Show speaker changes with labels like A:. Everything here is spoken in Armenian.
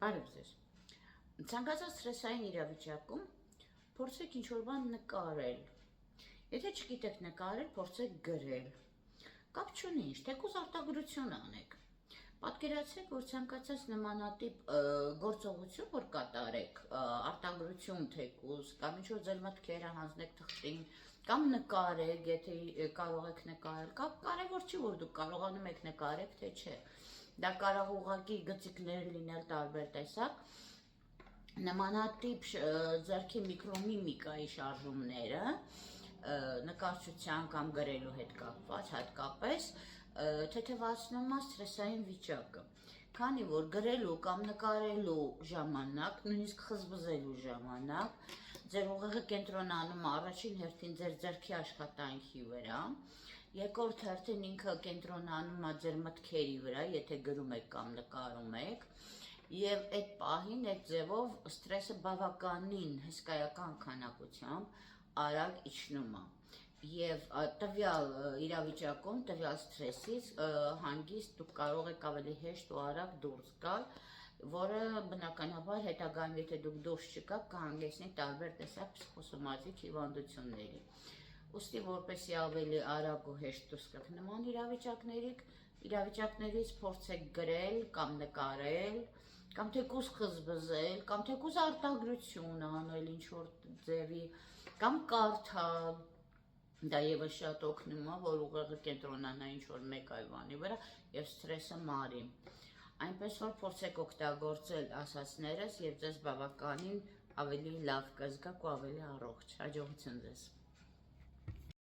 A: Բարև ձեզ։ Ցանկացած սթրեսային իրավիճակում փորձեք ինչ-որ բան նկարել։ Եթե չգիտեք նկարել, փորձեք գրել։ Կապ չունի ինչ, թեկուզ արտագրություն անեք։ Պատկերացրեք, որ ցանկացած նմանատիպ գործողություն, որ կատարեք, արտագրություն թեկուզ, կամ ինչ-որ ձեր մտքերը հանձնեք թղթին, կամ նկարեք, եթե կարող եք նկարել, կամ կարևոր չի, որ դուք կարողանում եք նկարեք, թե չէ։ Դա կարող ուղղակի գծիկներ լինել տարբեր տեսակ, նմանատիպ ձեռքի միկրոմիմիկայի շարժումները, նկարչության կամ գրելու հետ կապված հատկապես, թեթևացնում է սթրեսային վիճակը, քանի որ գրելու կամ նկարելու ժամանակ, նույնիսկ խզբզելու ժամանակ, ձեր ուղեղը կենտրոնանում առաջին հերթին ձեր ձեռքի աշխատանքի վրա, երկրորդ հերթին ինքը կենտրոնանում է ձեր մտքերի վրա, եթե գրում եք կամ նկարում եք, եւ այդ պահին այդ ձևով սթրեսը բավականին հսկայական քանակությամբ արագ իջնում է եւ տվյալ իրավիճակում, տվյալ սթրեսից հանգիստ դուք կարող եք ավելի հեշտ ու արագ դուրս գալ, որը բնականաբար հետագայում, եթե դուք դուրս չգաք, կհանգեցնի տարբեր տեսակ փսիխոսոմատիկ հիվանդությունների։ Ուստի որպեսզի ավելի արագ ու հեշտ դուրս գաք նման իրավիճակներից փորձեք գրել կամ նկարել, կամ թեկուզ խզբզել, կամ թեկուզ արտագրություն անել ինչ-որ ձևի, կամ կարդալ, դա եւս շատ օգնում է, որ ուղեղը կենտրոնանա ինչ-որ մեկ այլ բանի վրա եւ սթրեսը մարի։ Այնպես որ փորձեք օգտագործել ասածներս եւ ձեզ բավականին ավելի լավ կզգաք ու ավելի առողջ։ Հաջողություն ձեզ։